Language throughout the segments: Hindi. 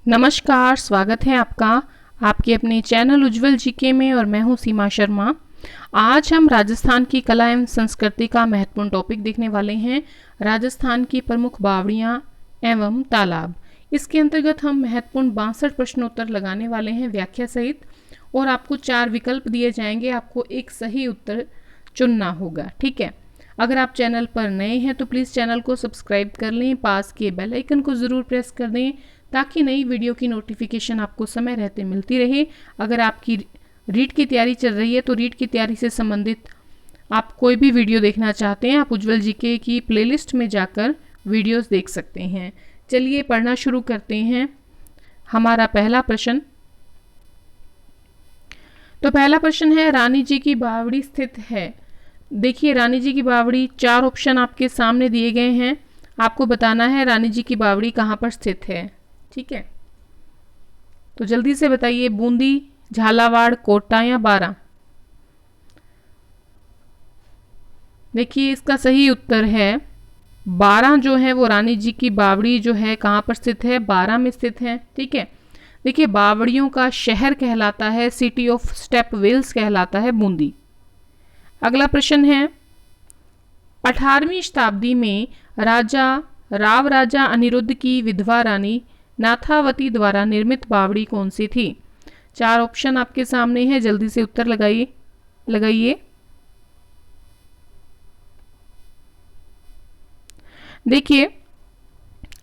नमस्कार, स्वागत है आपका आपके अपने चैनल उज्जवल जीके में और मैं हूं सीमा शर्मा। आज हम राजस्थान की कला एवं संस्कृति का महत्वपूर्ण टॉपिक देखने वाले हैं, राजस्थान की प्रमुख बावड़ियां एवं तालाब। इसके अंतर्गत हम महत्वपूर्ण 62 प्रश्नोत्तर लगाने वाले हैं व्याख्या सहित और आपको 4 विकल्प दिए जाएंगे। आपको एक सही उत्तर चुनना होगा, ठीक है। अगर आप चैनल पर नए हैं तो प्लीज़ चैनल को सब्सक्राइब कर लें, पास के बेल आइकन को ज़रूर प्रेस कर दें ताकि नई वीडियो की नोटिफिकेशन आपको समय रहते मिलती रहे। अगर आपकी रीट की तैयारी चल रही है तो रीट की तैयारी से संबंधित आप कोई भी वीडियो देखना चाहते हैं, आप उज्जवल जीके की प्लेलिस्ट में जाकर वीडियोस देख सकते हैं। चलिए पढ़ना शुरू करते हैं। हमारा पहला प्रश्न, तो पहला प्रश्न है, रानी जी की बावड़ी स्थित है। देखिए, रानी जी की बावड़ी, 4 ऑप्शन आपके सामने दिए गए हैं। आपको बताना है रानी जी की बावड़ी कहाँ पर स्थित है, ठीक है। तो जल्दी से बताइए, बूंदी, झालावाड़, कोटा या बारां। देखिए, इसका सही उत्तर है बारां जो है वो रानी जी की बावड़ी जो है कहाँ पर स्थित है, बारां में स्थित है, ठीक है। देखिए, बावड़ियों का शहर कहलाता है, सिटी ऑफ स्टेप वेल्स कहलाता है बूंदी। अगला प्रश्न है, 18वीं शताब्दी में राव राजा अनिरुद्ध की विधवा रानी नाथावती द्वारा निर्मित बावड़ी कौन सी थी। 4 ऑप्शन आपके सामने हैं, जल्दी से उत्तर लगाइए। देखिए,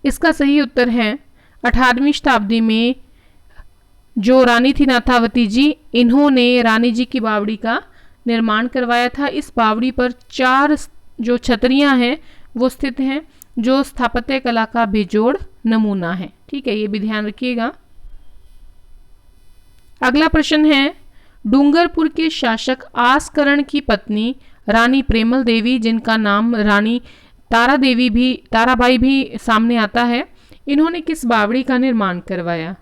इसका सही उत्तर है 18वीं शताब्दी में जो रानी थी नाथावती जी, इन्होंने रानी जी की बावड़ी का निर्माण करवाया था। इस बावड़ी पर 4 जो छतरियां हैं वो स्थित हैं, जो स्थापत्य कला का बेजोड़ नमूना है, ठीक है, ये भी ध्यान रखिएगा। अगला प्रश्न है, डूंगरपुर के शासक आसकरण की पत्नी रानी प्रेमल देवी, जिनका नाम रानी ताराबाई भी सामने आता है, इन्होंने किस बावड़ी का निर्माण करवाया।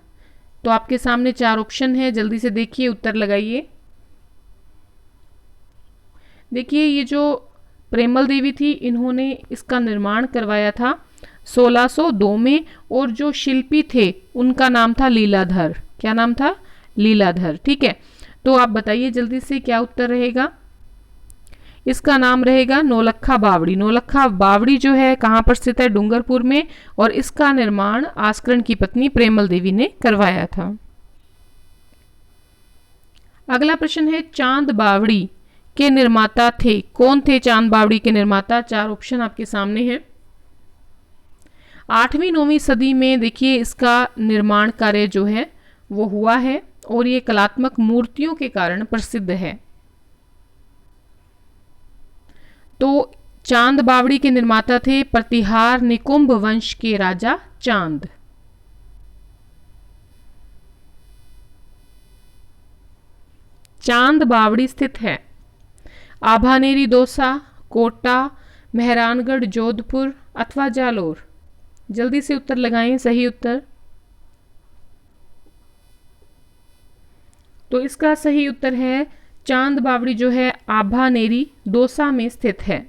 तो आपके सामने 4 ऑप्शन है, जल्दी से देखिए, उत्तर लगाइए। देखिए, ये जो प्रेमल देवी थी, इन्होंने इसका निर्माण करवाया था 1602 में, और जो शिल्पी थे उनका नाम था लीलाधर। क्या नाम था? लीलाधर, ठीक है। तो आप बताइए जल्दी से, क्या उत्तर रहेगा। इसका नाम रहेगा नौलखा बावड़ी। नौलखा बावड़ी जो है कहाँ पर स्थित है, डूंगरपुर में, और इसका निर्माण आसकरण की पत्नी प्रेमल देवी ने करवाया था। अगला प्रश्न है, चांद बावड़ी के निर्माता थे, कौन थे चांद बावड़ी के निर्माता। 4 ऑप्शन आपके सामने हैं। 8वीं 9वीं सदी में देखिए इसका निर्माण कार्य जो है वो हुआ है, और ये कलात्मक मूर्तियों के कारण प्रसिद्ध है। तो चांद बावड़ी के निर्माता थे प्रतिहार निकुंभ वंश के राजा चांद। चांद बावड़ी स्थित है आभानेरी दौसा, कोटा, मेहरानगढ़, जोधपुर अथवा जालोर। जल्दी से उत्तर लगाएं, सही उत्तर। तो इसका सही उत्तर है चांद बावड़ी जो है आभानेरी दौसा में स्थित है।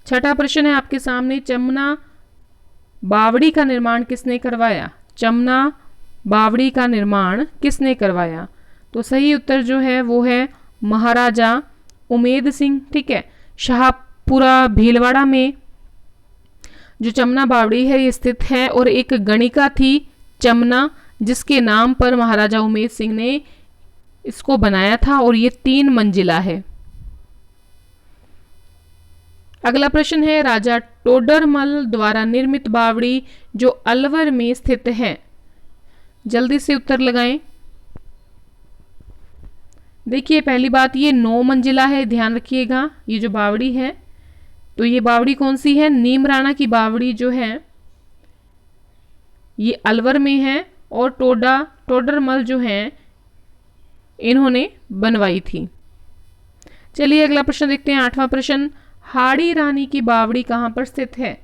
छठा प्रश्न है आपके सामने, चमना बावड़ी का निर्माण किसने करवाया। चमना बावड़ी का निर्माण किसने करवाया। तो सही उत्तर जो है वो है महाराजा उमेद सिंह, ठीक है। शाहपुरा भीलवाड़ा में जो चमना बावड़ी है ये स्थित है, और एक गणिका थी चमना, जिसके नाम पर महाराजा उमेद सिंह ने इसको बनाया था, और ये 3 मंजिला है। अगला प्रश्न है, राजा टोडरमल द्वारा निर्मित बावड़ी जो अलवर में स्थित है। जल्दी से उत्तर लगाएं। देखिए, पहली बात, ये 9 मंजिला है, ध्यान रखिएगा। ये जो बावड़ी है, तो ये बावड़ी कौन सी है, नीम राणा की बावड़ी जो है ये अलवर में है, और टोडरमल जो है इन्होंने बनवाई थी। चलिए अगला प्रश्न देखते हैं, 8वां प्रश्न, हाड़ी रानी की बावड़ी कहां पर स्थित है।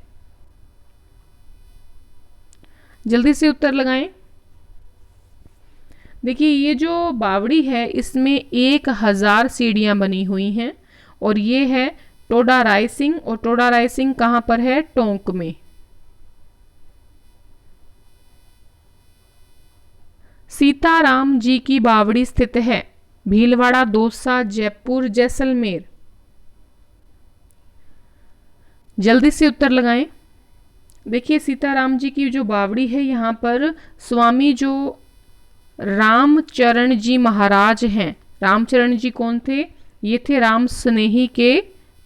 जल्दी से उत्तर लगाएं। देखिए, ये जो बावड़ी है इसमें 1000 सीढ़ियां बनी हुई हैं, और ये है टोडा राय सिंह, और टोडा राय सिंह कहां पर है, टोंक में। सीताराम जी की बावड़ी स्थित है? भीलवाड़ा, दौसा, जयपुर, जैसलमेर। जल्दी से उत्तर लगाएं। देखिए सीताराम जी की जो बावड़ी है यहाँ पर स्वामी जो रामचरण जी महाराज हैं। रामचरण जी कौन थे? ये थे राम स्नेही के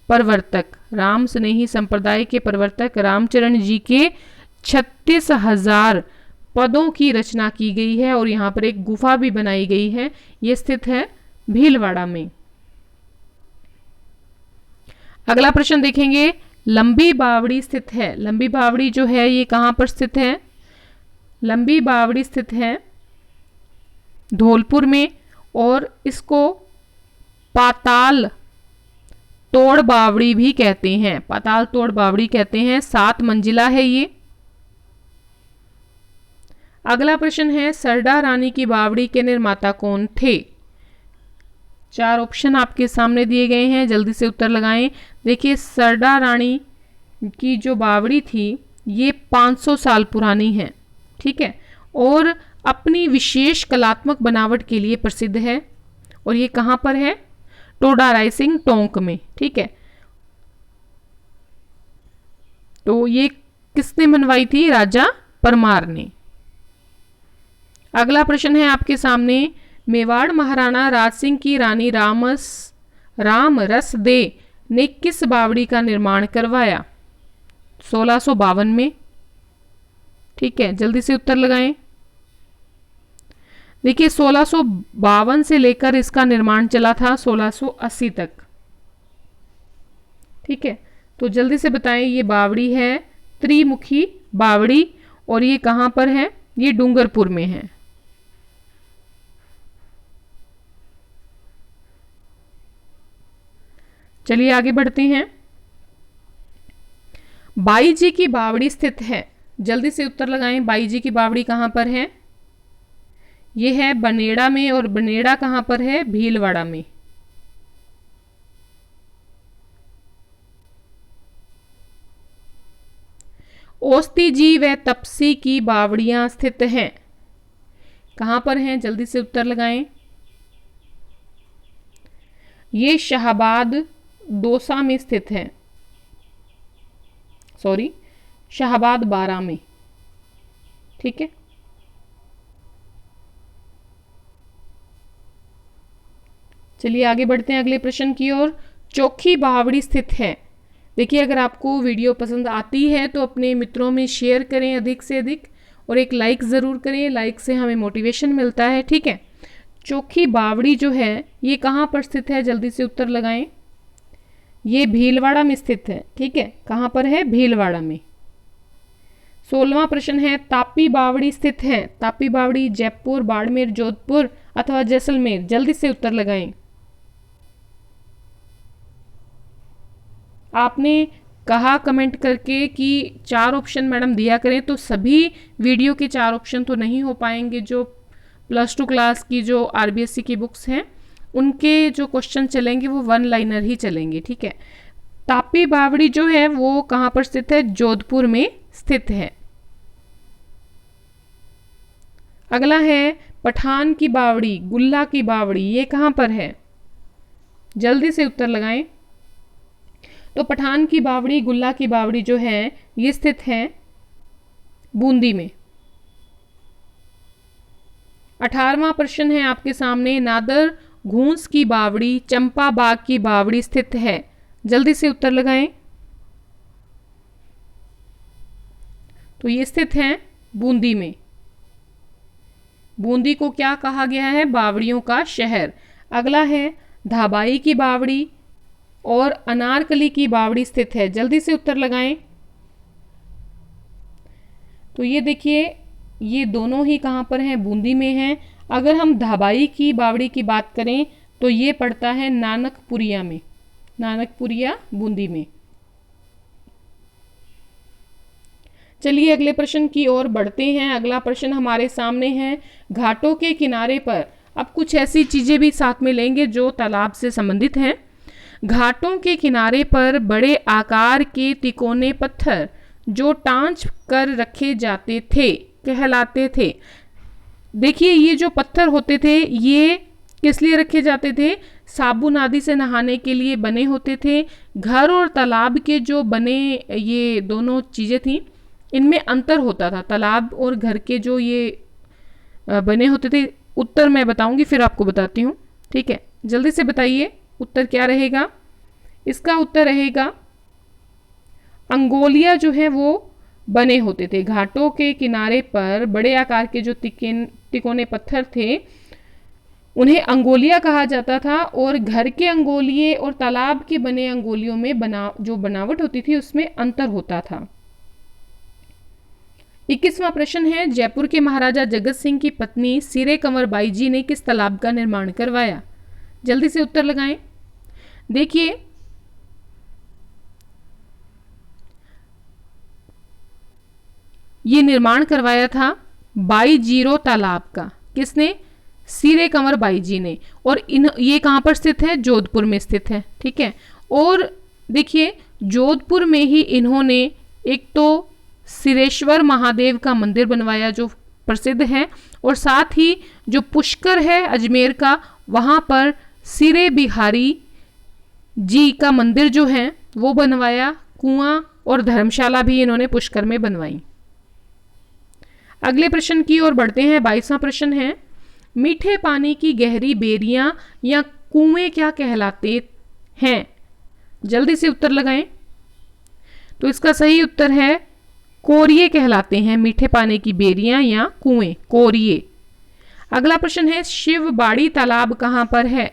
प्रवर्तक, राम स्नेही संप्रदाय के प्रवर्तक रामचरण जी के 36,000 पदों की रचना की गई है और यहाँ पर एक गुफा भी बनाई गई है। ये स्थित है भीलवाड़ा में। अगला प्रश्न देखेंगे, लंबी बावड़ी स्थित है। लंबी बावड़ी जो है ये कहाँ पर स्थित है? लंबी बावड़ी स्थित है धौलपुर में और इसको पाताल तोड़ बावड़ी भी कहते हैं। पाताल तोड़ बावड़ी कहते हैं। 7 मंजिला है ये। अगला प्रश्न है, सरडा रानी की बावड़ी के निर्माता कौन थे? 4 ऑप्शन आपके सामने दिए गए हैं, जल्दी से उत्तर लगाएं। देखिए सरडा रानी की जो बावड़ी थी ये 500 साल पुरानी है, ठीक है, और अपनी विशेष कलात्मक बनावट के लिए प्रसिद्ध है। और ये कहाँ पर है? टोडा रायसिंग टोंक में, ठीक है। तो ये किसने बनवाई थी? राजा परमार ने। अगला प्रश्न है आपके सामने, मेवाड़ महाराणा राज सिंह की रानी राम रस दे ने किस बावड़ी का निर्माण करवाया? 1652 में, ठीक है, जल्दी से उत्तर लगाएं। देखिए 1652 से लेकर इसका निर्माण चला था 1680 तक, ठीक है। तो जल्दी से बताएं, ये बावड़ी है त्रिमुखी बावड़ी और ये कहां पर है? ये डूंगरपुर में है। चलिए आगे बढ़ते हैं। बाई जी की बावड़ी स्थित है। जल्दी से उत्तर लगाएं, बाई जी की बावड़ी कहां पर है? यह है बनेड़ा में और बनेड़ा कहां पर है? भीलवाड़ा में। ओस्ती जी व तपसी की बावड़ियां स्थित हैं। कहां पर हैं? जल्दी से उत्तर लगाएं। ये शाहबाद दौसा में स्थित है, सॉरी शाहबाद 12 में, ठीक है। चलिए आगे बढ़ते हैं अगले प्रश्न की ओर। चोखी बावड़ी स्थित है। देखिए अगर आपको वीडियो पसंद आती है तो अपने मित्रों में शेयर करें अधिक से अधिक और एक लाइक ज़रूर करें, लाइक से हमें मोटिवेशन मिलता है, ठीक है। चोखी बावड़ी जो है ये कहाँ पर स्थित है? जल्दी से उत्तर लगाएं। ये भीलवाड़ा में स्थित है, ठीक है। कहाँ पर है? भीलवाड़ा में। 16वां प्रश्न है, तापी बावड़ी स्थित है। तापी बावड़ी जयपुर, बाड़मेर, जोधपुर अथवा जैसलमेर। जल्दी से उत्तर लगाएं। आपने कहा कमेंट करके कि 4 ऑप्शन मैडम दिया करें, तो सभी वीडियो के 4 ऑप्शन तो नहीं हो पाएंगे। जो +2 क्लास की जो RBSC की बुक्स हैं उनके जो क्वेश्चन चलेंगे वो 1 लाइनर ही चलेंगे, ठीक है। तापी बावड़ी जो है वो कहाँ पर स्थित है? जोधपुर में स्थित है। अगला है पठान की बावड़ी, गुल्ला की बावड़ी, ये कहाँ पर है? जल्दी से उत्तर लगाएं। तो पठान की बावड़ी, गुल्ला की बावड़ी जो है ये स्थित है बूंदी में। 18वां प्रश्न है आपके सामने, नादर घूंस की बावड़ी, चंपा बाग की बावड़ी स्थित है। जल्दी से उत्तर लगाएं। तो ये स्थित है बूंदी में। बूंदी को क्या कहा गया है? बावड़ियों का शहर। अगला है धाबाई की बावड़ी और अनारकली की बावड़ी स्थित है। जल्दी से उत्तर लगाएं। तो ये देखिए ये दोनों ही कहाँ पर हैं? बूंदी में हैं। अगर हम धाबाई की बावड़ी की बात करें तो ये पड़ता है नानकपुरिया में, नानकपुरिया बूंदी में। चलिए अगले प्रश्न की ओर बढ़ते हैं। अगला प्रश्न हमारे सामने है, घाटों के किनारे पर, अब कुछ ऐसी चीजें भी साथ में लेंगे जो तालाब से संबंधित हैं। घाटों के किनारे पर बड़े आकार के तिकोने पत्थर जो टांच कर रखे जाते थे कहलाते थे। देखिए ये जो पत्थर होते थे ये किस लिए रखे जाते थे? साबुन आदि से नहाने के लिए बने होते थे। घर और तालाब के जो बने ये दोनों चीज़ें थी, इनमें अंतर होता था। तालाब और घर के जो ये बने होते थे, उत्तर मैं बताऊंगी फिर आपको बताती हूँ, ठीक है। जल्दी से बताइए उत्तर क्या रहेगा? इसका उत्तर रहेगा अंगोलिया जो है वो बने होते थे। घाटों के किनारे पर बड़े आकार के जो तिकोने पत्थर थे उन्हें अंगोलिया कहा जाता था, और घर के अंगोलिये और तालाब के बने अंगोलियों में जो बनावट होती थी उसमें अंतर होता था। 21वां प्रश्न है, जयपुर के महाराजा जगत सिंह की पत्नी सिरे कंवर बाई जी ने किस तालाब का निर्माण करवाया? जल्दी से उत्तर लगाएं। देखिए ये निर्माण करवाया था बाई जीरो तालाब का। किसने? सिरे कंवर बाई जी ने। और ये कहां पर स्थित है? जोधपुर में स्थित है, ठीक है। और देखिए जोधपुर में ही इन्होंने एक तो सिरेश्वर महादेव का मंदिर बनवाया जो प्रसिद्ध है, और साथ ही जो पुष्कर है अजमेर का, वहां पर सिरे बिहारी जी का मंदिर जो है वो बनवाया। कुआं और धर्मशाला भी इन्होंने पुष्कर में बनवाई। अगले प्रश्न की ओर बढ़ते हैं। 22वां प्रश्न है, मीठे पानी की गहरी बेरियां या कुएं क्या कहलाते हैं? जल्दी से उत्तर लगाएं। तो इसका सही उत्तर है कोरिये कहलाते हैं। मीठे पानी की बेरियां या कुएं, कोरिये। अगला प्रश्न है, शिवबाड़ी तालाब कहां पर है?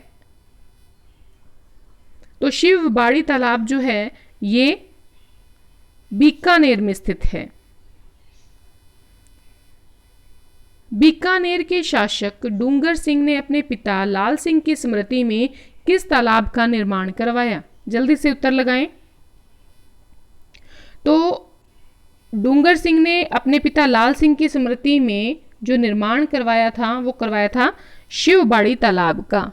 तो शिवबाड़ी तालाब जो है ये बीकानेर में स्थित है। बीकानेर के शासक डूंगर सिंह ने अपने पिता लाल सिंह की स्मृति में किस तालाब का निर्माण करवाया? जल्दी से उत्तर लगाएं। तो डूंगर सिंह ने अपने पिता लाल सिंह की स्मृति में जो निर्माण करवाया था वो करवाया था शिवबाड़ी तालाब का।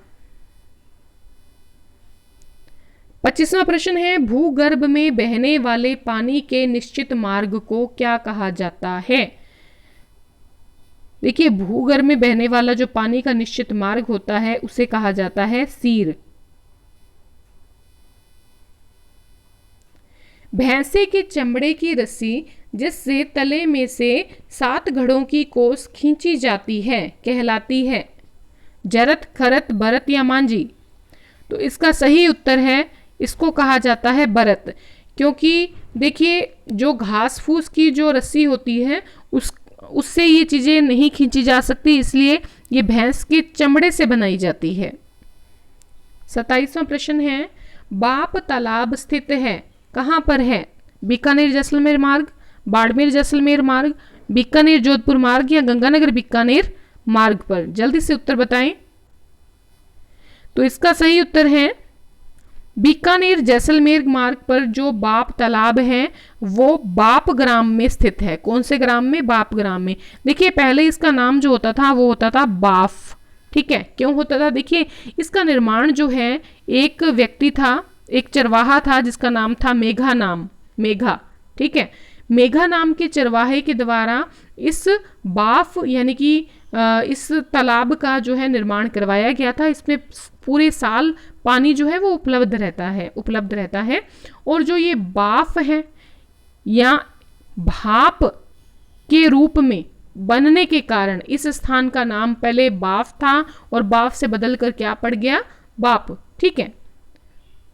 25वां प्रश्न है, भूगर्भ में बहने वाले पानी के निश्चित मार्ग को क्या कहा जाता है? देखिए भूगर्भ में बहने वाला जो पानी का निश्चित मार्ग होता है उसे कहा जाता है सीर। भैंसे के चमड़े की रस्सी जिससे तले में से 7 घड़ों की कोस खींची जाती है कहलाती है? जरत, खरत, बरत या मांझी? तो इसका सही उत्तर है, इसको कहा जाता है बरत। क्योंकि देखिए जो घास फूस की जो रस्सी होती है उससे ये चीज़ें नहीं खींची जा सकती, इसलिए ये भैंस के चमड़े से बनाई जाती है। 27वां प्रश्न है, बाप तालाब स्थित है कहाँ पर है? बीकानेर जैसलमेर मार्ग, बाड़मेर जैसलमेर मार्ग, बीकानेर जोधपुर मार्ग या गंगानगर बीकानेर मार्ग पर? जल्दी से उत्तर बताएं। तो इसका सही उत्तर है बीकानेर जैसलमेर मार्ग पर जो बाप तालाब है वो बाप ग्राम में स्थित है। कौन से ग्राम में? बाप ग्राम में। देखिए पहले इसका नाम जो होता था वो होता था बाफ, ठीक है। क्यों होता था? देखिए इसका निर्माण जो है एक व्यक्ति था, एक चरवाहा था जिसका नाम था मेघा, ठीक है। मेघा नाम के चरवाहे के द्वारा इस बाफ यानी कि इस तालाब का जो है निर्माण करवाया गया था। इसमें पूरे साल पानी जो है वो उपलब्ध रहता है। और जो ये बाफ है या भाप के रूप में बनने के कारण इस स्थान का नाम पहले बाफ था और बाफ से बदलकर क्या पड़ गया? बाप, ठीक है,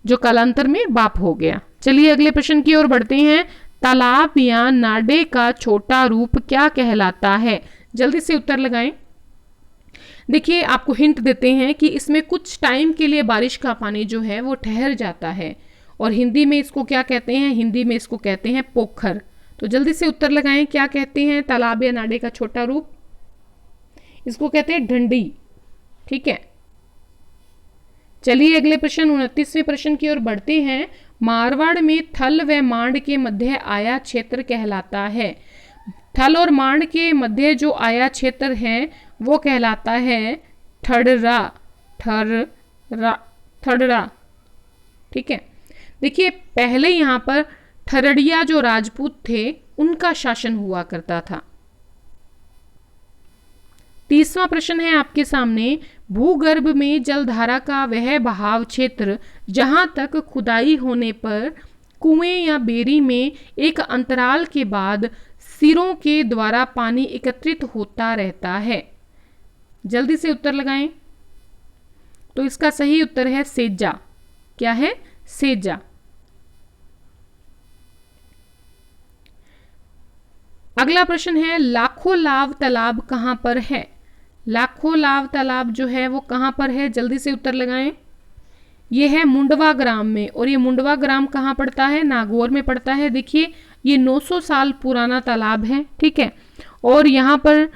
जो कालांतर में बाप हो गया। चलिए अगले प्रश्न की ओर बढ़ते हैं। तालाब या नाडे का छोटा रूप क्या कहलाता है? जल्दी से उत्तर लगाएं। देखिए आपको हिंट देते हैं कि इसमें कुछ टाइम के लिए बारिश का पानी जो है वो ठहर जाता है, और हिंदी में इसको क्या कहते हैं? हिंदी में इसको कहते हैं पोखर। तो जल्दी से उत्तर लगाएं, क्या कहते हैं तालाब या नाडे का छोटा रूप? इसको कहते हैं ढंडी, ठीक है। चलिए अगले प्रश्न 29वें प्रश्न की ओर बढ़ते हैं। मारवाड़ में थल व मांड के मध्य आया क्षेत्र कहलाता है। थल और मांड के मध्य जो आया क्षेत्र है वो कहलाता है थड़रा, ठीक है। देखिए पहले यहाँ पर ठरड़िया जो राजपूत थे उनका शासन हुआ करता था। 30वां प्रश्न है आपके सामने, भूगर्भ में जलधारा का वह बहाव क्षेत्र जहां तक खुदाई होने पर कुएं या बेरी में एक अंतराल के बाद सिरों के द्वारा पानी एकत्रित होता रहता है। जल्दी से उत्तर लगाएं। तो इसका सही उत्तर है सेजा। क्या है? सेजा। अगला प्रश्न है, लाखों लाव तालाब कहां पर है? लाखों लाव तालाब जो है वो कहां पर है? जल्दी से उत्तर लगाएं। ये है मुंडवा ग्राम में, और ये मुंडवा ग्राम कहाँ पड़ता है? नागौर में पड़ता है। देखिए ये 900 साल पुराना तालाब है, ठीक है, और यहाँ पर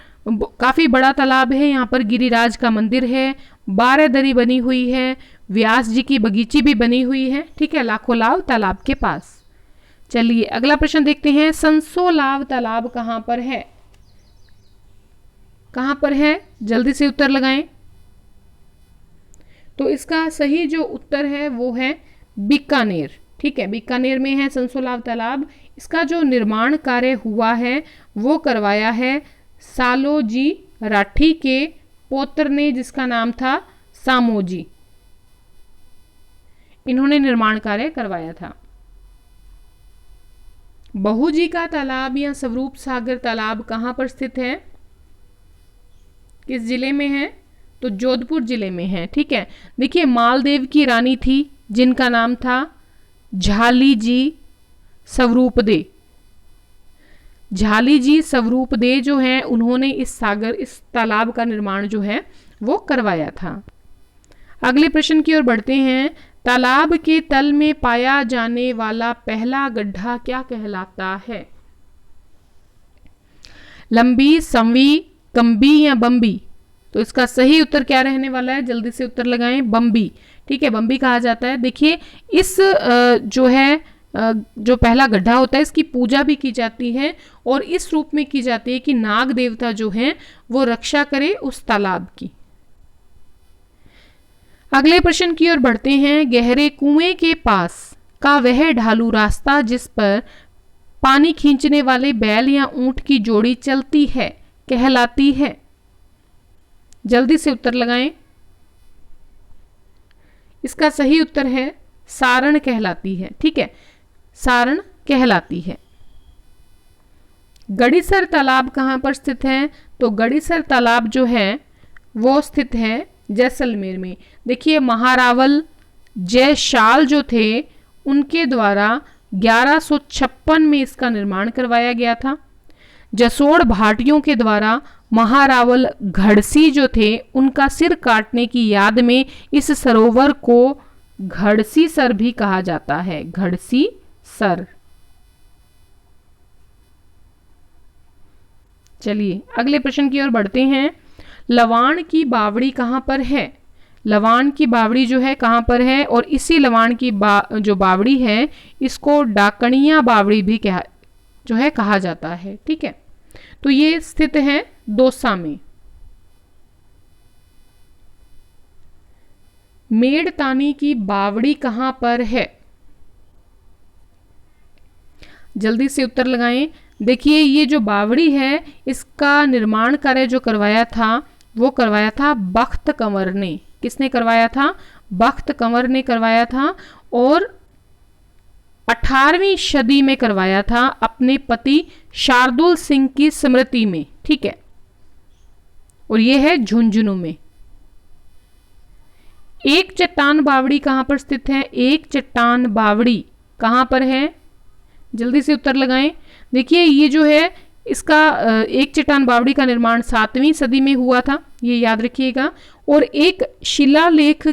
काफी बड़ा तालाब है। यहाँ पर गिरिराज का मंदिर है, 12 दरी बनी हुई है, व्यास जी की बगीची भी बनी हुई है, ठीक है, लाखों लाव तालाब के पास। चलिए अगला प्रश्न देखते हैं, संसोलाव तालाब कहाँ पर है? कहाँ पर है? जल्दी से उत्तर लगाएं। तो इसका सही जो उत्तर है वो है बीकानेर, ठीक है, बीकानेर में है संसोलाव तालाब। इसका जो निर्माण कार्य हुआ है वो करवाया है सालोजी राठी के पौत्र ने, जिसका नाम था सामोजी। इन्होंने निर्माण कार्य करवाया था। बहूजी का तालाब या स्वरूप सागर तालाब कहाँ पर स्थित है? किस जिले में है? तो जोधपुर जिले में है, ठीक है। देखिए मालदेव की रानी थी जिनका नाम था झाली जी स्वरूपदे। झाली जी स्वरूपदे जो है उन्होंने इस तालाब का निर्माण जो है वो करवाया था। अगले प्रश्न की ओर बढ़ते हैं, तालाब के तल में पाया जाने वाला पहला गड्ढा क्या कहलाता है? लंबी, संवी, कम्बी या बम्बी? तो इसका सही उत्तर क्या रहने वाला है? जल्दी से उत्तर लगाएं। बम्बी, ठीक है, बम्बी कहा जाता है। देखिए इस जो है जो पहला गड्ढा होता है इसकी पूजा भी की जाती है, और इस रूप में की जाती है कि नाग देवता जो है वो रक्षा करे उस तालाब की। अगले प्रश्न की ओर बढ़ते हैं, गहरे कुएं के पास का वह ढालू रास्ता जिस पर पानी खींचने वाले बैल या ऊंट की जोड़ी चलती है कहलाती है? जल्दी से उत्तर लगाएं। इसका सही उत्तर है सारण कहलाती है, ठीक है, सारण कहलाती है। गड़ीसर तालाब कहां पर स्थित है? तो गड़ीसर तालाब जो है वो स्थित है जैसलमेर में। देखिए महारावल जयशाल जो थे उनके द्वारा 1156 में इसका निर्माण करवाया गया था। जसोड़ भाटियों के द्वारा महारावल घड़सी जो थे उनका सिर काटने की याद में इस सरोवर को घड़सी सर भी कहा जाता है। घड़सी सर। चलिए अगले प्रश्न की ओर बढ़ते हैं, लवाण की बावड़ी कहां पर है? लवाण की बावड़ी जो है कहां पर है? और इसी लवाण की जो बावड़ी है इसको डाकणिया बावड़ी भी जो है कहा जाता है, ठीक है। तो ये स्थित है दौसा में। मेड़तानी की बावड़ी कहां पर है? जल्दी से उत्तर लगाएं। देखिए ये जो बावड़ी है इसका निर्माण कार्य जो करवाया था वो करवाया था बख्त कंवर ने। किसने करवाया था? बख्त कंवर ने करवाया था, और 18वीं सदी में करवाया था अपने पति शार्दुल सिंह की स्मृति में, ठीक है, और ये है झुंझुनू में। एक चट्टान बावड़ी कहां पर स्थित है? एक चट्टान बावड़ी कहां पर है? जल्दी से उत्तर लगाएं। देखिए ये जो है इसका एक चट्टान बावड़ी का निर्माण 7वीं सदी में हुआ था, ये याद रखिएगा, और एक शिलालेख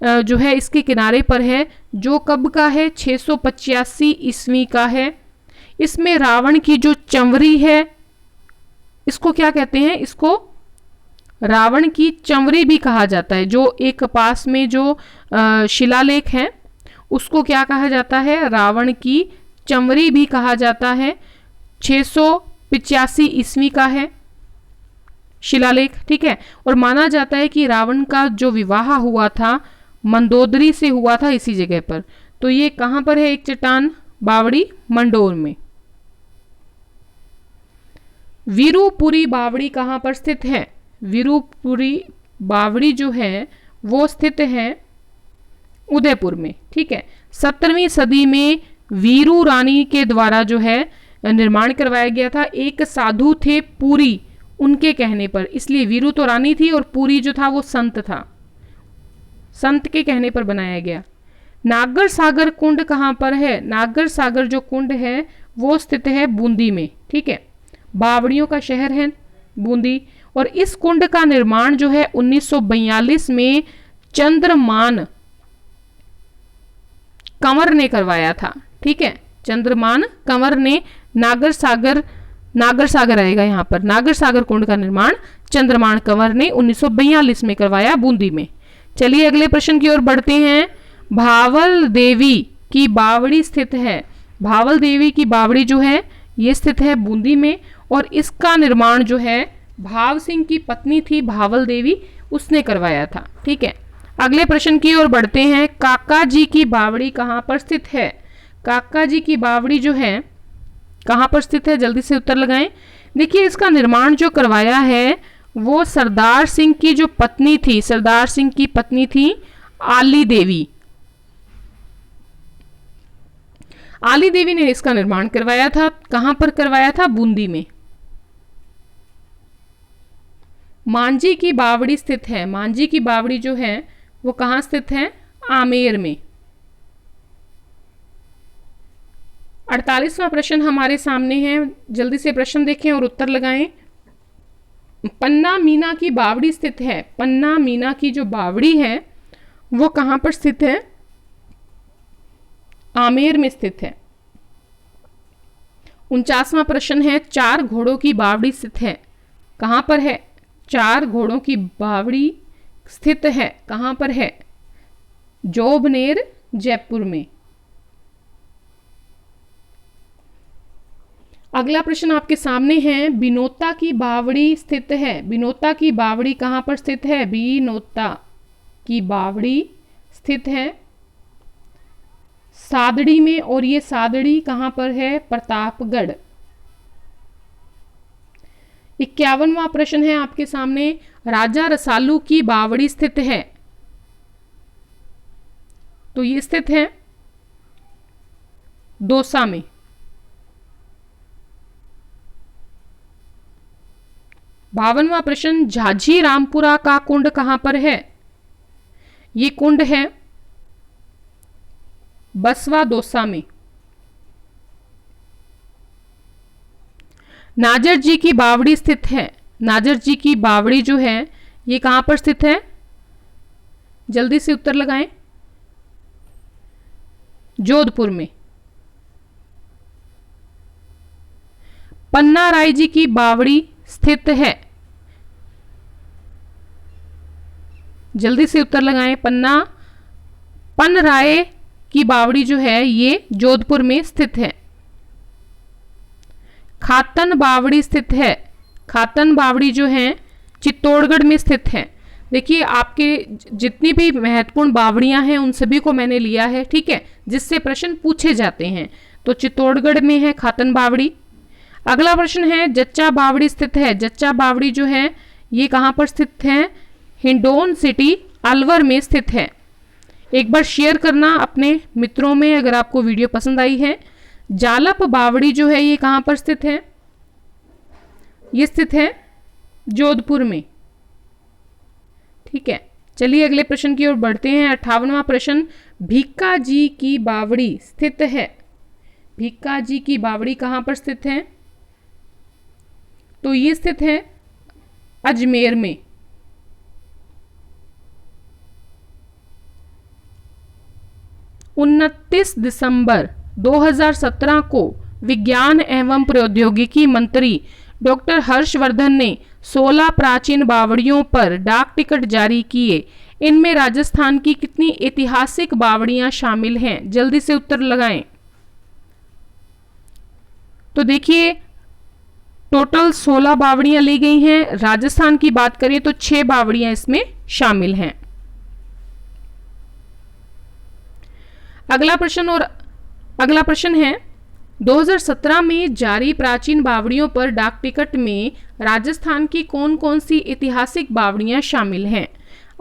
जो है इसके किनारे पर है जो कब का है? 685 ईस्वी का है। इसमें रावण की जो चंवरी है इसको क्या कहते हैं? इसको रावण की चंवरी भी कहा जाता है। जो एक पास में जो शिलालेख है उसको क्या कहा जाता है? रावण की चंवरी भी कहा जाता है। 685 ईस्वी का है शिलालेख, ठीक है, और माना जाता है कि रावण का जो विवाह हुआ था मंदोदरी से हुआ था इसी जगह पर। तो ये कहां पर है? एक चट्टान बावड़ी मंडोर में। वीरूपुरी बावड़ी कहां पर स्थित है? वीरूपुरी बावड़ी जो है वो स्थित है उदयपुर में। ठीक है, 17वीं सदी में वीरू रानी के द्वारा जो है निर्माण करवाया गया था। एक साधु थे पुरी, उनके कहने पर, इसलिए वीरू तो रानी थी और पुरी जो था वो संत था, संत के कहने पर बनाया गया। नागर सागर कुंड कहाँ पर है? नागर सागर जो कुंड है वो स्थित है बूंदी में। ठीक है, बावड़ियों का शहर है बूंदी। और इस कुंड का निर्माण जो है 1942 में चंद्रमान कंवर ने करवाया था। ठीक है, चंद्रमान कंवर ने नागर सागर आएगा यहाँ पर, नागर सागर कुंड का निर्माण चंद्रमान कंवर ने 1942 में करवाया बूंदी में। चलिए अगले प्रश्न की ओर बढ़ते हैं। भावल देवी की बावड़ी स्थित है। भावल देवी की बावड़ी जो है ये स्थित है बूंदी में और इसका निर्माण जो है भाव सिंह की पत्नी थी भावल देवी, उसने करवाया था। ठीक है, अगले प्रश्न की ओर बढ़ते हैं। काका जी की बावड़ी कहाँ पर स्थित है? काका जी की बावड़ी जो है कहाँ पर स्थित है? जल्दी से उत्तर लगाएं। देखिए, इसका निर्माण जो करवाया है वो सरदार सिंह की जो पत्नी थी, सरदार सिंह की पत्नी थी आली देवी। आली देवी ने इसका निर्माण करवाया था। कहां पर करवाया था? बूंदी में। मांझी की बावड़ी स्थित है। मांझी की बावड़ी जो है वो कहां स्थित है? आमेर में। 48वां प्रश्न हमारे सामने है, जल्दी से प्रश्न देखें और उत्तर लगाएं। पन्ना मीना की बावड़ी स्थित है। पन्ना मीना की जो बावड़ी है वो कहां पर स्थित है? आमेर में स्थित है। 49वां प्रश्न है, चार घोड़ों की बावड़ी स्थित है। कहां पर है? चार घोड़ों की बावड़ी स्थित है। कहां पर है? जोबनेर, जयपुर में। अगला प्रश्न आपके सामने है, बिनोता की बावड़ी स्थित है। बिनोता की बावड़ी कहां पर स्थित है? बिनोता की बावड़ी स्थित है सादड़ी में, और ये सादड़ी कहां पर है? प्रतापगढ़। 51वां प्रश्न है आपके सामने, राजा रसालू की बावड़ी स्थित है। तो ये स्थित है दौसा में। 52वां प्रश्न, झाझी रामपुरा का कुंड कहां पर है? ये कुंड है बसवा दौसा में। नाजर जी की बावड़ी स्थित है। नाजर जी की बावड़ी जो है ये कहां पर स्थित है? जल्दी से उत्तर लगाएं। जोधपुर में। पन्ना राय जी की बावड़ी स्थित है। जल्दी से उत्तर लगाएं। पन राय की बावड़ी जो है ये जोधपुर में स्थित है। खातन बावड़ी स्थित है। खातन बावड़ी जो है चित्तौड़गढ़ में स्थित है। देखिए, आपके जितनी भी महत्वपूर्ण बावड़ियां हैं उन सभी को मैंने लिया है, ठीक है, जिससे प्रश्न पूछे जाते हैं। तो चित्तौड़गढ़ में है खातन बावड़ी। अगला प्रश्न है, जच्चा बावड़ी स्थित है। जच्चा बावड़ी जो है ये कहां पर स्थित है? हिंडौन सिटी, अलवर में स्थित है। एक बार शेयर करना अपने मित्रों में अगर आपको वीडियो पसंद आई है। जालप बावड़ी जो है ये कहां पर स्थित है? ये स्थित है जोधपुर में। ठीक है, चलिए अगले प्रश्न की ओर बढ़ते हैं। 58वां प्रश्न, भीका जी की बावड़ी स्थित है। भीका जी की बावड़ी कहां पर स्थित है? तो ये स्थित है अजमेर में। 29 दिसंबर 2017 को विज्ञान एवं प्रौद्योगिकी मंत्री डॉक्टर हर्षवर्धन ने 16 प्राचीन बावड़ियों पर डाक टिकट जारी किए। इनमें राजस्थान की कितनी ऐतिहासिक बावड़ियां शामिल हैं? जल्दी से उत्तर लगाएं। तो देखिए, टोटल 16 बावड़ियां ली गई हैं। राजस्थान की बात करें तो 6 बावड़ियां इसमें शामिल हैं। अगला प्रश्न है, 2017 में जारी प्राचीन बावड़ियों पर डाक टिकट में राजस्थान की कौन कौन सी ऐतिहासिक बावड़ियां शामिल हैं?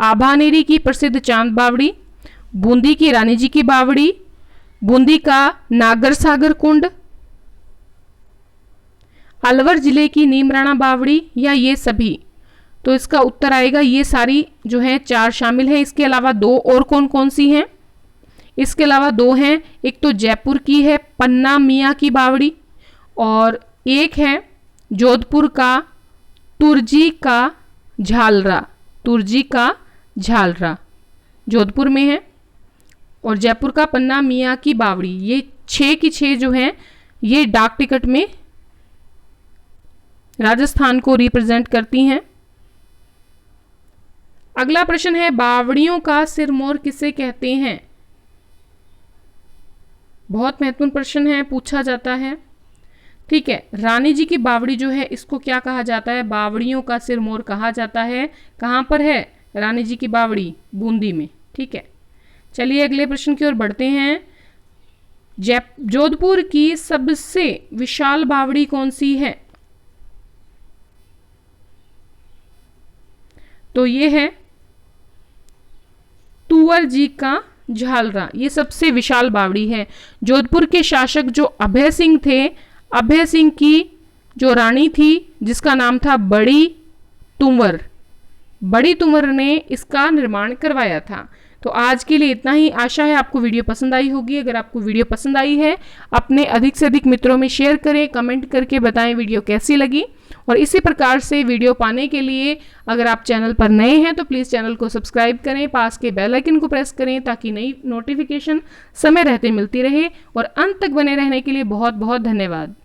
आभानेरी की प्रसिद्ध चांद बावड़ी, बूंदी की रानी जी की बावड़ी, बूंदी का नागर सागर कुंड, अलवर जिले की नीमराणा बावड़ी, या ये सभी? तो इसका उत्तर आएगा ये सारी जो है 4 शामिल है। इसके अलावा 2 और कौन कौन सी हैं? इसके अलावा 2 हैं, एक तो जयपुर की है पन्ना मियाँ की बावड़ी, और एक है जोधपुर का तुर्जी का झालरा। तुर्जी का झालरा जोधपुर में है, और जयपुर का पन्ना मियाँ की बावड़ी। ये 6 की 6 जो हैं ये डाक टिकट में राजस्थान को रिप्रेजेंट करती हैं। अगला प्रश्न है, बावड़ियों का सिरमौर किसे कहते हैं? बहुत महत्वपूर्ण प्रश्न है, पूछा जाता है। ठीक है, रानी जी की बावड़ी जो है इसको क्या कहा जाता है? बावड़ियों का सिरमौर कहा जाता है। कहाँ पर है रानी जी की बावड़ी? बूंदी में। ठीक है, चलिए अगले प्रश्न की ओर बढ़ते हैं। जोधपुर की सबसे विशाल बावड़ी कौन सी है? तो ये है तुवर जी का झालरा। ये सबसे विशाल बावड़ी है। जोधपुर के शासक जो अभय सिंह थे, अभय सिंह की जो रानी थी जिसका नाम था बड़ी तुंवर, बड़ी तुंवर ने इसका निर्माण करवाया था। तो आज के लिए इतना ही। आशा है आपको वीडियो पसंद आई होगी। अगर आपको वीडियो पसंद आई है अपने अधिक से अधिक मित्रों में शेयर करें, कमेंट करके बताएं वीडियो कैसी लगी। और इसी प्रकार से वीडियो पाने के लिए अगर आप चैनल पर नए हैं तो प्लीज़ चैनल को सब्सक्राइब करें, पास के बेल आइकन को प्रेस करें ताकि नई नोटिफिकेशन समय रहते मिलती रहे। और अंत तक बने रहने के लिए बहुत बहुत धन्यवाद।